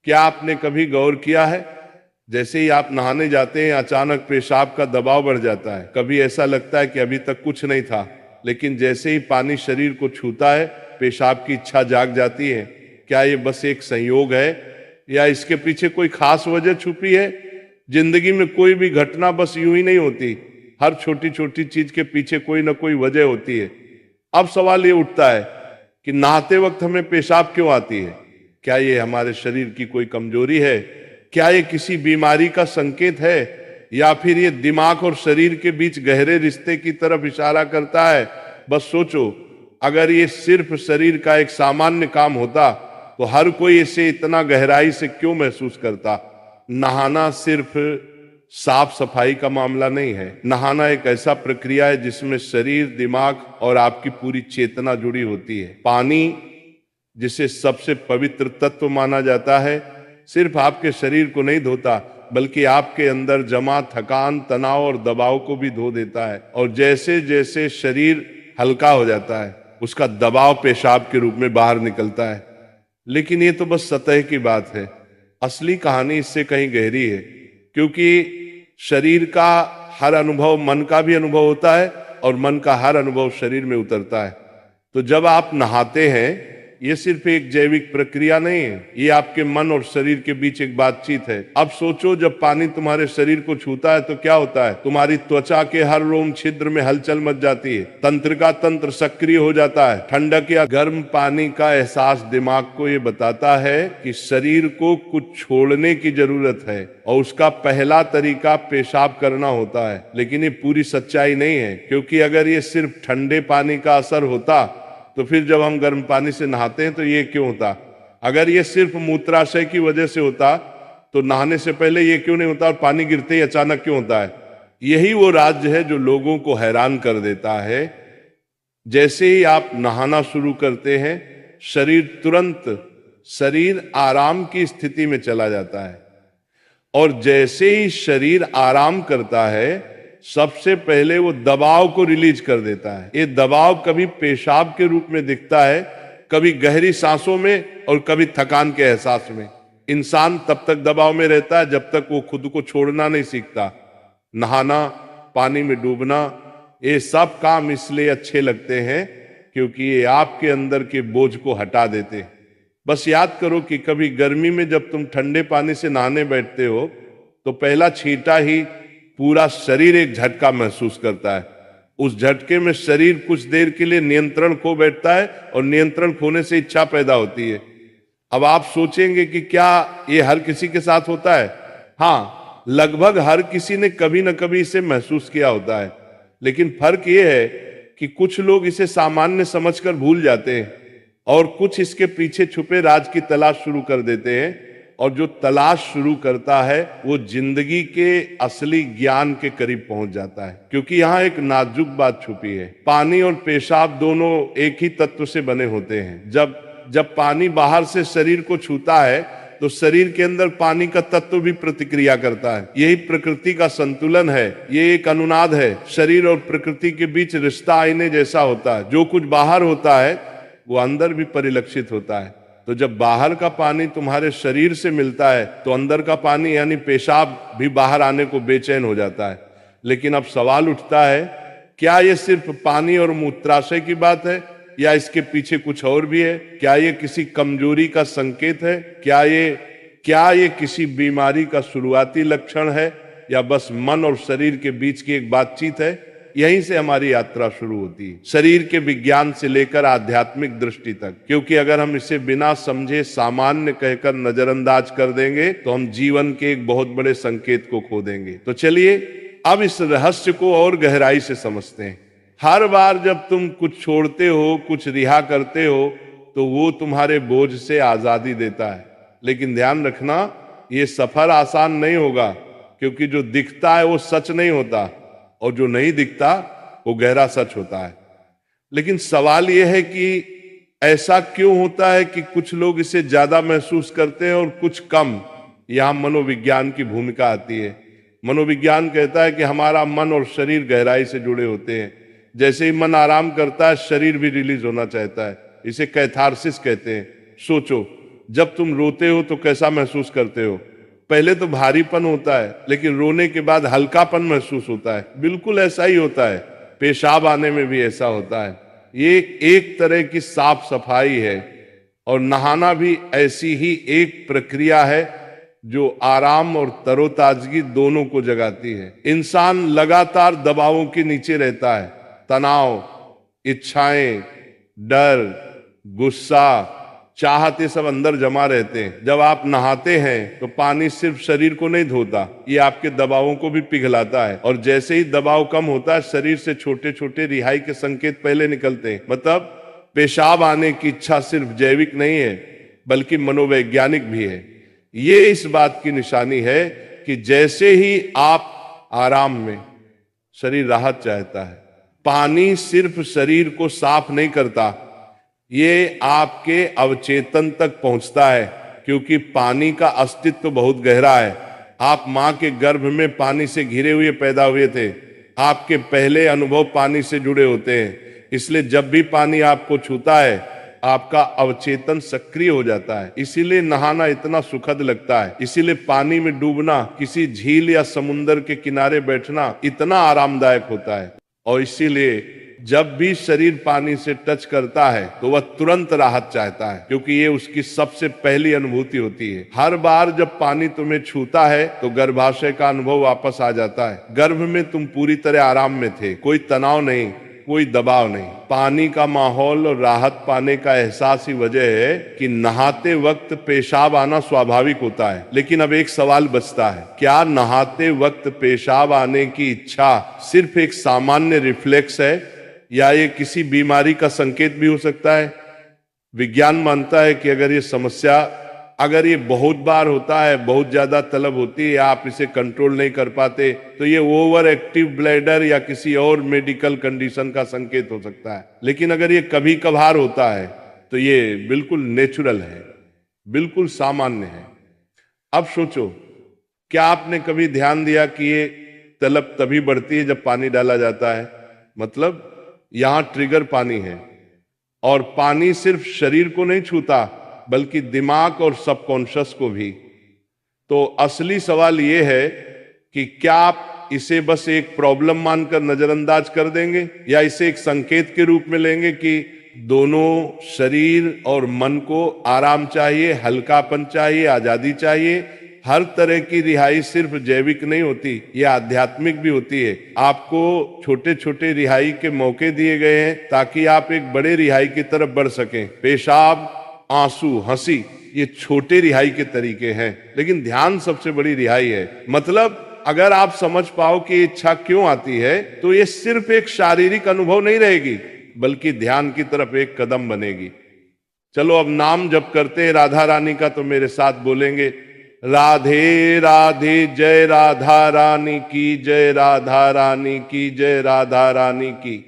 क्या आपने कभी गौर किया है, जैसे ही आप नहाने जाते हैं अचानक पेशाब का दबाव बढ़ जाता है। कभी ऐसा लगता है कि अभी तक कुछ नहीं था, लेकिन जैसे ही पानी शरीर को छूता है पेशाब की इच्छा जाग जाती है। क्या ये बस एक संयोग है या इसके पीछे कोई खास वजह छुपी है? जिंदगी में कोई भी घटना बस यूं ही नहीं होती, हर छोटी छोटी चीज के पीछे कोई ना कोई वजह होती है। अब सवाल ये उठता है कि नहाते वक्त हमें पेशाब क्यों आती है? क्या ये हमारे शरीर की कोई कमजोरी है? क्या ये किसी बीमारी का संकेत है, या फिर ये दिमाग और शरीर के बीच गहरे रिश्ते की तरफ इशारा करता है? बस सोचो, अगर ये सिर्फ शरीर का एक सामान्य काम होता तो हर कोई इसे इतना गहराई से क्यों महसूस करता? नहाना सिर्फ साफ सफाई का मामला नहीं है। नहाना एक ऐसा प्रक्रिया है जिसमें शरीर, दिमाग और आपकी पूरी चेतना जुड़ी होती है। पानी, जिसे सबसे पवित्र तत्व माना जाता है, सिर्फ आपके शरीर को नहीं धोता बल्कि आपके अंदर जमा थकान, तनाव और दबाव को भी धो देता है। और जैसे जैसे शरीर हल्का हो जाता है उसका दबाव पेशाब के रूप में बाहर निकलता है। लेकिन ये तो बस सतह की बात है, असली कहानी इससे कहीं गहरी है। क्योंकि शरीर का हर अनुभव मन का भी अनुभव होता है और मन का हर अनुभव शरीर में उतरता है। तो जब आप नहाते हैं ये सिर्फ एक जैविक प्रक्रिया नहीं है, ये आपके मन और शरीर के बीच एक बातचीत है। अब सोचो, जब पानी तुम्हारे शरीर को छूता है तो क्या होता है? तुम्हारी त्वचा के हर रोम छिद्र में हलचल मच जाती है, तंत्र का तंत्र सक्रिय हो जाता है। ठंडक या गर्म पानी का एहसास दिमाग को ये बताता है कि शरीर को कुछ छोड़ने की जरूरत है और उसका पहला तरीका पेशाब करना होता है। लेकिन ये पूरी सच्चाई नहीं है, क्योंकि अगर ये सिर्फ ठंडे पानी का असर होता तो फिर जब हम गर्म पानी से नहाते हैं तो ये क्यों होता? अगर ये सिर्फ मूत्राशय की वजह से होता तो नहाने से पहले ये क्यों नहीं होता और पानी गिरते ही अचानक क्यों होता है? यही वो राज्य है जो लोगों को हैरान कर देता है। जैसे ही आप नहाना शुरू करते हैं शरीर आराम की स्थिति में चला जाता है, और जैसे ही शरीर आराम करता है सबसे पहले वो दबाव को रिलीज कर देता है। ये दबाव कभी पेशाब के रूप में दिखता है, कभी गहरी सांसों में और कभी थकान के एहसास में। इंसान तब तक दबाव में रहता है जब तक वो खुद को छोड़ना नहीं सीखता। नहाना, पानी में डूबना, ये सब काम इसलिए अच्छे लगते हैं क्योंकि ये आपके अंदर के बोझ को हटा देते हैं। बस याद करो कि कभी गर्मी में जब तुम ठंडे पानी से नहाने बैठते हो तो पहला छींटा ही पूरा शरीर एक झटका महसूस करता है। उस झटके में शरीर कुछ देर के लिए नियंत्रण खो बैठता है और नियंत्रण खोने से इच्छा पैदा होती है। अब आप सोचेंगे कि क्या ये हर किसी के साथ होता है? हाँ, लगभग हर किसी ने कभी न कभी इसे महसूस किया होता है। लेकिन फर्क ये है कि कुछ लोग इसे सामान्य समझकर भूल जाते हैं और कुछ इसके पीछे छुपे राज की तलाश शुरू कर देते हैं। और जो तलाश शुरू करता है वो जिंदगी के असली ज्ञान के करीब पहुंच जाता है। क्योंकि यहाँ एक नाजुक बात छुपी है। पानी और पेशाब दोनों एक ही तत्व से बने होते हैं। जब पानी बाहर से शरीर को छूता है तो शरीर के अंदर पानी का तत्व भी प्रतिक्रिया करता है। यही प्रकृति का संतुलन है, ये एक अनुनाद है। शरीर और प्रकृति के बीच रिश्ता आईने जैसा होता है। जो कुछ बाहर होता है वो अंदर भी परिलक्षित होता है। तो जब बाहर का पानी तुम्हारे शरीर से मिलता है तो अंदर का पानी यानी पेशाब भी बाहर आने को बेचैन हो जाता है। लेकिन अब सवाल उठता है, क्या ये सिर्फ पानी और मूत्राशय की बात है या इसके पीछे कुछ और भी है? क्या ये किसी कमजोरी का संकेत है? क्या ये किसी बीमारी का शुरुआती लक्षण है, या बस मन और शरीर के बीच की एक बातचीत है? यहीं से हमारी यात्रा शुरू होती है, शरीर के विज्ञान से लेकर आध्यात्मिक दृष्टि तक। क्योंकि अगर हम इसे बिना समझे सामान्य कहकर नजरअंदाज कर देंगे तो हम जीवन के एक बहुत बड़े संकेत को खो देंगे। तो चलिए अब इस रहस्य को और गहराई से समझते हैं। हर बार जब तुम कुछ छोड़ते हो, कुछ रिहा करते हो, तो वो तुम्हारे बोझ से आजादी देता है। लेकिन ध्यान रखना, ये सफर आसान नहीं होगा, क्योंकि जो दिखता है वो सच नहीं होता और जो नहीं दिखता वो गहरा सच होता है। लेकिन सवाल यह है कि ऐसा क्यों होता है कि कुछ लोग इसे ज्यादा महसूस करते हैं और कुछ कम? यहां मनोविज्ञान की भूमिका आती है। मनोविज्ञान कहता है कि हमारा मन और शरीर गहराई से जुड़े होते हैं। जैसे ही मन आराम करता है शरीर भी रिलीज होना चाहता है। इसे कैथारसिस कहते हैं। सोचो, जब तुम रोते हो तो कैसा महसूस करते हो? पहले तो भारीपन होता है, लेकिन रोने के बाद हल्कापन महसूस होता है। बिल्कुल ऐसा ही होता है, पेशाब आने में भी ऐसा होता है। ये एक तरह की साफ सफाई है, और नहाना भी ऐसी ही एक प्रक्रिया है जो आराम और तरोताजगी दोनों को जगाती है। इंसान लगातार दबावों के नीचे रहता है, तनाव, इच्छाएं, डर, गुस्सा, चाहते सब अंदर जमा रहते हैं। जब आप नहाते हैं तो पानी सिर्फ शरीर को नहीं धोता, ये आपके दबावों को भी पिघलाता है। और जैसे ही दबाव कम होता है, शरीर से छोटे छोटे रिहाई के संकेत पहले निकलते हैं। मतलब पेशाब आने की इच्छा सिर्फ जैविक नहीं है, बल्कि मनोवैज्ञानिक भी है। ये इस बात की निशानी है कि जैसे ही आप आराम में, शरीर राहत चाहता है। पानी सिर्फ शरीर को साफ नहीं करता, ये आपके अवचेतन तक पहुंचता है, क्योंकि पानी का अस्तित्व बहुत गहरा है। आप मां के गर्भ में पानी से घिरे हुए पैदा हुए थे। आपके पहले अनुभव पानी से जुड़े होते हैं। इसलिए जब भी पानी आपको छूता है, आपका अवचेतन सक्रिय हो जाता है। इसीलिए नहाना इतना सुखद लगता है। इसीलिए पानी में डूबना, किसी झील या समुंदर के किनारे बैठना इतना आरामदायक होता है। और इसीलिए जब भी शरीर पानी से टच करता है तो वह तुरंत राहत चाहता है, क्योंकि ये उसकी सबसे पहली अनुभूति होती है। हर बार जब पानी तुम्हें छूता है तो गर्भाशय का अनुभव वापस आ जाता है। गर्भ में तुम पूरी तरह आराम में थे, कोई तनाव नहीं, कोई दबाव नहीं। पानी का माहौल और राहत पाने का एहसास ही वजह है कि नहाते वक्त पेशाब आना स्वाभाविक होता है। लेकिन अब एक सवाल बचता है, क्या नहाते वक्त पेशाब आने की इच्छा सिर्फ एक सामान्य रिफ्लेक्स है, या ये किसी बीमारी का संकेत भी हो सकता है? विज्ञान मानता है कि अगर ये बहुत बार होता है, बहुत ज्यादा तलब होती है, आप इसे कंट्रोल नहीं कर पाते, तो ये ओवर एक्टिव ब्लैडर या किसी और मेडिकल कंडीशन का संकेत हो सकता है। लेकिन अगर ये कभी कभार होता है तो ये बिल्कुल नेचुरल है, बिल्कुल सामान्य है। अब सोचो, क्या आपने कभी ध्यान दिया कि ये तलब तभी बढ़ती है जब पानी डाला जाता है? मतलब यहां ट्रिगर पानी है, और पानी सिर्फ शरीर को नहीं छूता, बल्कि दिमाग और सबकॉन्शियस को भी। तो असली सवाल यह है कि क्या आप इसे बस एक प्रॉब्लम मानकर नजरअंदाज कर देंगे, या इसे एक संकेत के रूप में लेंगे कि दोनों शरीर और मन को आराम चाहिए, हल्कापन चाहिए, आजादी चाहिए। हर तरह की रिहाई सिर्फ जैविक नहीं होती, ये आध्यात्मिक भी होती है। आपको छोटे छोटे रिहाई के मौके दिए गए हैं ताकि आप एक बड़े रिहाई की तरफ बढ़ सकें। पेशाब, आंसू, हंसी, ये छोटे रिहाई के तरीके हैं, लेकिन ध्यान सबसे बड़ी रिहाई है। मतलब अगर आप समझ पाओ कि इच्छा क्यों आती है, तो ये सिर्फ एक शारीरिक अनुभव नहीं रहेगी, बल्कि ध्यान की तरफ एक कदम बनेगी। चलो अब नाम जप करते हैं राधा रानी का, तो मेरे साथ बोलेंगे, राधे राधे, जय राधा रानी की जय, राधा रानी की जय, राधा रानी की।